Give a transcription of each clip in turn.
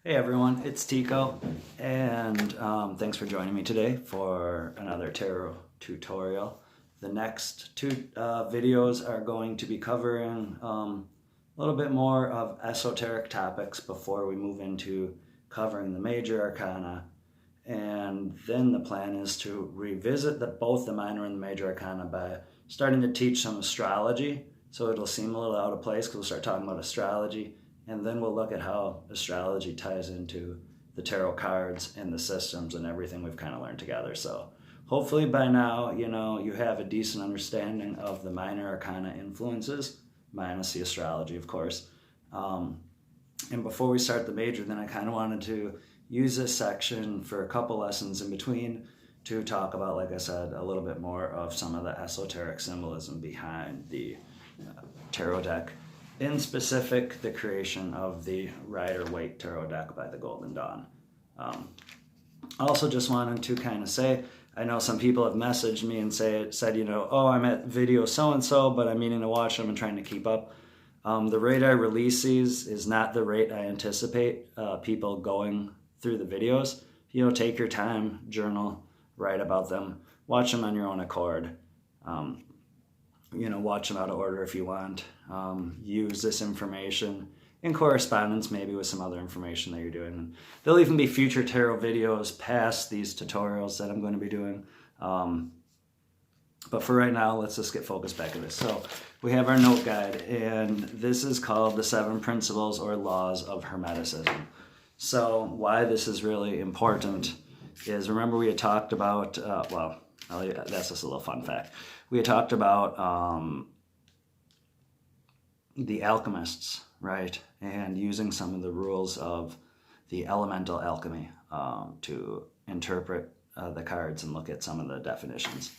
Hey everyone, it's Tico, and thanks for joining me today for another tarot tutorial. The next two videos are going to be covering a little bit more of esoteric topics before we move into covering the major arcana, and then the plan is to revisit both the minor and the major arcana by starting to teach some astrology. So it'll seem a little out of place because we'll start talking about astrology, and then we'll look at how astrology ties into the tarot cards and the systems and everything we've kind of learned together. So hopefully by now, you have a decent understanding of the minor arcana influences, minus the astrology, of course. And before we start the major, then I kind of wanted to use this section for a couple lessons in between to talk about, like I said, a little bit more of some of the esoteric symbolism behind the tarot deck. In specific, the creation of the Rider-Waite Tarot deck by the Golden Dawn. Also just wanted to kind of say, I know some people have messaged me and said, oh, I'm at video so-and-so, but I'm meaning to watch them and trying to keep up. The rate I release these is not the rate I anticipate people going through the videos. Take your time, journal, write about them, watch them on your own accord. Watch them out of order if you want. Use this information in correspondence maybe with some other information that you're doing. There'll even be future tarot videos past these tutorials that I'm going to be doing. But for right now, let's just get focused back to this. So we have our note guide, and this is called the 7 Principles or Laws of Hermeticism. So why this is really important is, remember we had talked about, that's just a little fun fact. We had talked about the alchemists, right? And using some of the rules of the elemental alchemy to interpret the cards and look at some of the definitions.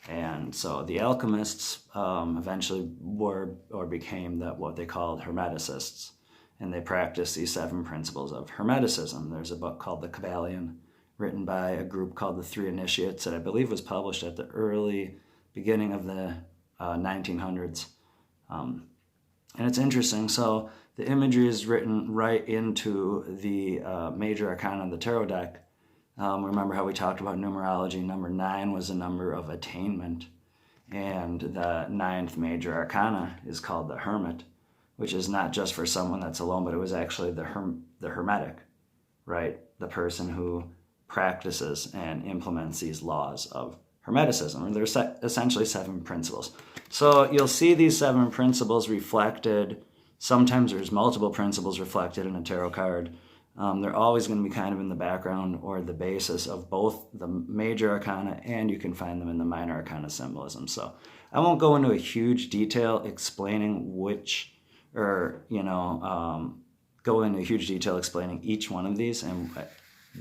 And so the alchemists eventually were or became what they called Hermeticists. And they practiced these 7 principles of Hermeticism. There's a book called the Kybalion, written by a group called the Three Initiates, that I believe was published at the early beginning of the 1900s. And it's interesting. So the imagery is written right into the major arcana of the tarot deck. Remember how we talked about numerology? Number 9 was a number of attainment. And the 9th major arcana is called the Hermit, which is not just for someone that's alone, but it was actually the Hermetic, right? The person who practices and implements these laws of Hermeticism. And there's essentially 7 principles. So you'll see these 7 principles reflected. Sometimes there's multiple principles reflected in a tarot card. They're always going to be kind of in the background or the basis of both the major arcana, and you can find them in the minor arcana symbolism. So I won't go into a huge detail explaining go into huge detail explaining each one of these and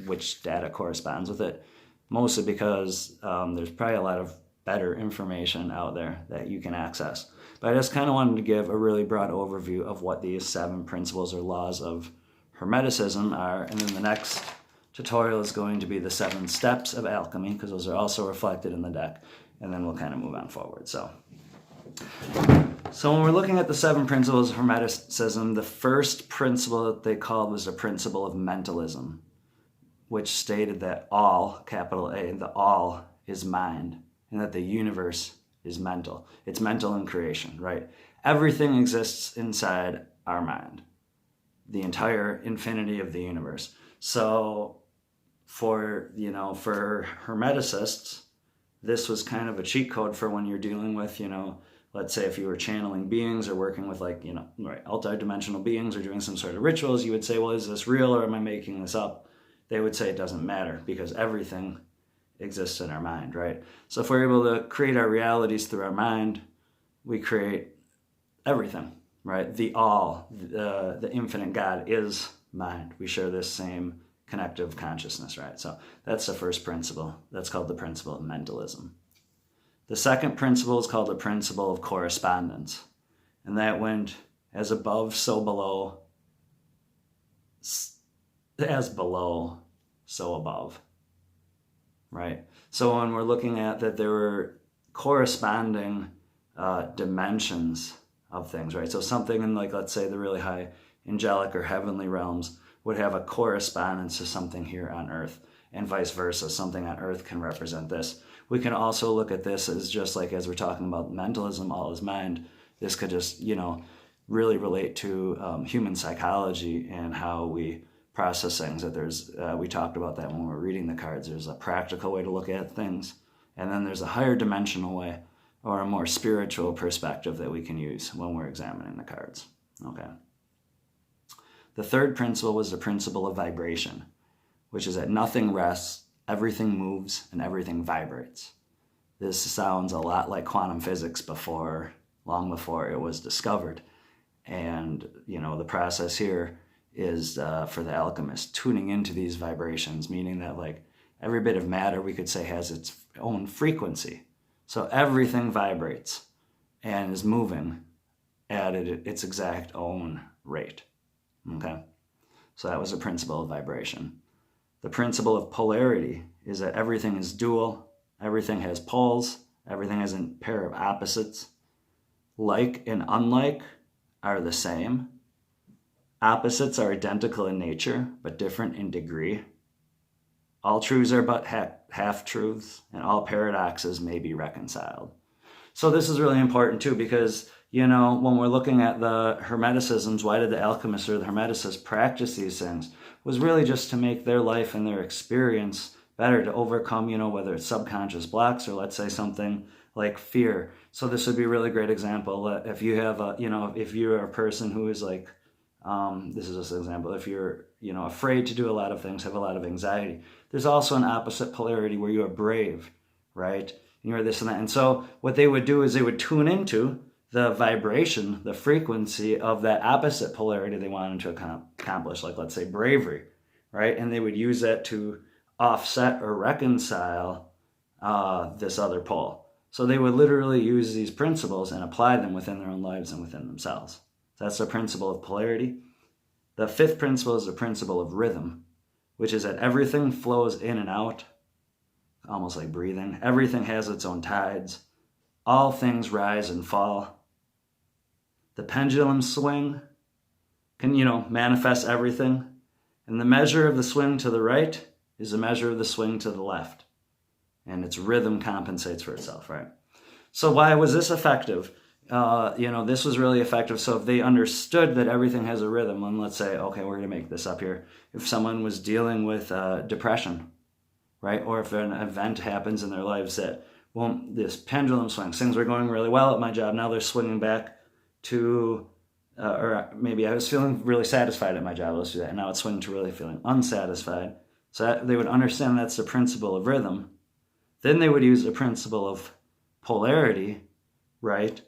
which data corresponds with it, mostly because there's probably a lot of better information out there that you can access. But I just kind of wanted to give a really broad overview of what these 7 principles or laws of Hermeticism are, and then the next tutorial is going to be the 7 steps of alchemy, because those are also reflected in the deck, and then we'll kind of move on forward. So when we're looking at the 7 principles of Hermeticism, the first principle that they called was the principle of mentalism, which stated that all, capital A, the all is mind, and that the universe is mental. It's mental in creation, right? Everything exists inside our mind, the entire infinity of the universe. So for Hermeticists, this was kind of a cheat code for when you're dealing with, let's say if you were channeling beings or working with multi-dimensional beings or doing some sort of rituals, you would say, well, is this real or am I making this up? They would say it doesn't matter because everything exists in our mind, right? So if we're able to create our realities through our mind, we create everything, right? The all, the infinite God is mind. We share this same connective consciousness, right? So that's the first principle. That's called the principle of mentalism. The second principle is called the principle of correspondence. And that went as above, so below, as below, so above, right? So when we're looking at that, there were corresponding dimensions of things, right? So something in, like, let's say the really high angelic or heavenly realms would have a correspondence to something here on Earth, and vice versa. Something on Earth can represent this. We can also look at this as just like, as we're talking about mentalism, all is mind, this could just, really relate to human psychology and how we process things. That there's, we talked about that when we were reading the cards. There's a practical way to look at things, and then there's a higher dimensional way, or a more spiritual perspective that we can use when we're examining the cards. Okay. The third principle was the principle of vibration, which is that nothing rests, everything moves, and everything vibrates. This sounds a lot like quantum physics long before it was discovered. And, the process here is for the alchemist tuning into these vibrations, meaning that like every bit of matter, we could say, has its own frequency. So everything vibrates and is moving at its exact own rate. Okay? So that was the principle of vibration. The principle of polarity is that everything is dual, everything has poles, everything has a pair of opposites. Like and unlike are the same. Opposites are identical in nature, but different in degree. All truths are but half-truths, and all paradoxes may be reconciled. So this is really important too, because, when we're looking at the Hermeticisms, why did the alchemists or the Hermeticists practice these things? It was really just to make their life and their experience better, to overcome, whether it's subconscious blocks or let's say something like fear. So this would be a really great example. If you have if you're a person who is like, this is just an example, if you're, afraid to do a lot of things, have a lot of anxiety, there's also an opposite polarity where you are brave, right? And you're this and that. And so what they would do is they would tune into the vibration, the frequency of that opposite polarity they wanted to accomplish, like let's say bravery, right? And they would use that to offset or reconcile this other pole. So they would literally use these principles and apply them within their own lives and within themselves. That's the principle of polarity. The fifth principle is the principle of rhythm, which is that everything flows in and out, almost like breathing. Everything has its own tides. All things rise and fall. The pendulum swing can, manifest everything. And the measure of the swing to the right is the measure of the swing to the left. And its rhythm compensates for itself, right? So why was this effective? This was really effective. So if they understood that everything has a rhythm, and let's say, okay, we're going to make this up here. If someone was dealing with depression, right? Or if an event happens in their lives that, this pendulum swings, things were going really well at my job, now they're swinging back to, or maybe I was feeling really satisfied at my job, let's do that. And now it's swinging to really feeling unsatisfied. So they would understand that's the principle of rhythm. Then they would use the principle of polarity, right,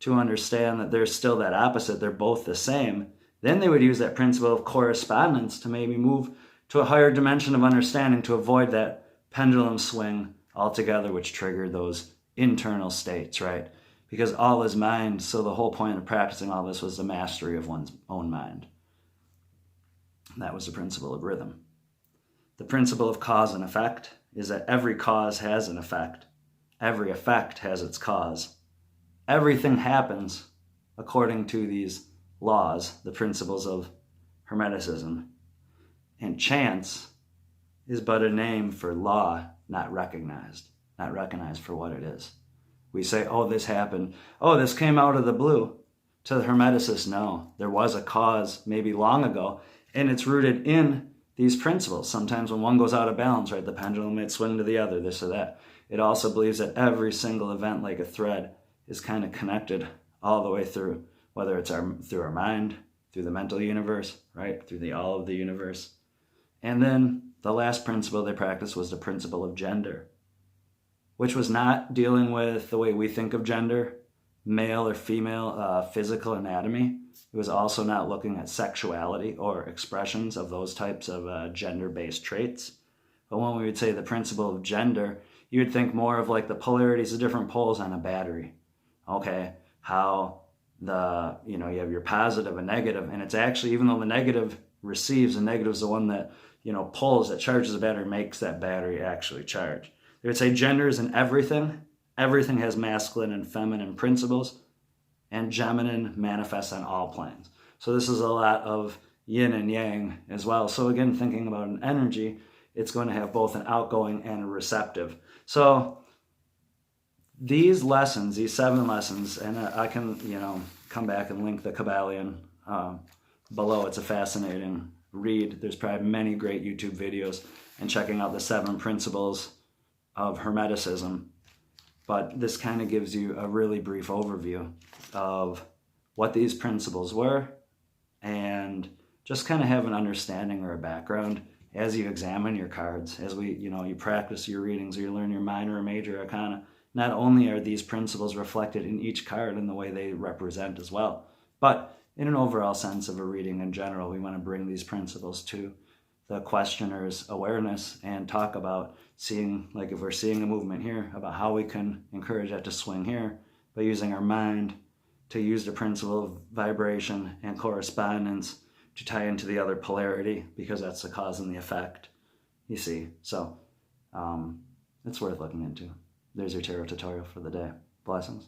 to understand that there's still that opposite. They're both the same. Then they would use that principle of correspondence to maybe move to a higher dimension of understanding to avoid that pendulum swing altogether, which triggered those internal states, right? Because all is mind, so the whole point of practicing all this was the mastery of one's own mind. And that was the principle of rhythm. The principle of cause and effect is that every cause has an effect. Every effect has its cause. Everything happens according to these laws, the principles of Hermeticism. And chance is but a name for law not recognized for what it is. We say, oh, this happened. Oh, this came out of the blue. To the Hermeticists, no. There was a cause maybe long ago, and it's rooted in these principles. Sometimes when one goes out of balance, right, the pendulum might swing to the other, this or that. It also believes that every single event, like a thread, is kind of connected all the way through, whether it's through our mind, through the mental universe, right, through the all of the universe. And then the last principle they practiced was the principle of gender, which was not dealing with the way we think of gender, male or female physical anatomy. It was also not looking at sexuality or expressions of those types of gender-based traits. But when we would say the principle of gender, you would think more of like the polarities of different poles on a battery. Okay, how you have your positive and negative, and it's actually, even though the negative receives, the negative is the one that, pulls, that charges the battery, makes that battery actually charge. They would say gender is in everything. Everything has masculine and feminine principles, and feminine manifests on all planes. So this is a lot of yin and yang as well. So again, thinking about an energy, it's going to have both an outgoing and a receptive. So these lessons, these 7 lessons, and I can, come back and link the Kybalion below. It's a fascinating read. There's probably many great YouTube videos, and checking out the 7 principles of Hermeticism. But this kind of gives you a really brief overview of what these principles were, and just kind of have an understanding or a background as you examine your cards, as you practice your readings, or you learn your minor or major arcana. Not only are these principles reflected in each card in the way they represent as well, but in an overall sense of a reading in general, we want to bring these principles to the questioner's awareness and talk about seeing, like if we're seeing a movement here, about how we can encourage that to swing here by using our mind to use the principle of vibration and correspondence to tie into the other polarity, because that's the cause and the effect, you see. So it's worth looking into. There's your tarot tutorial for the day. Blessings.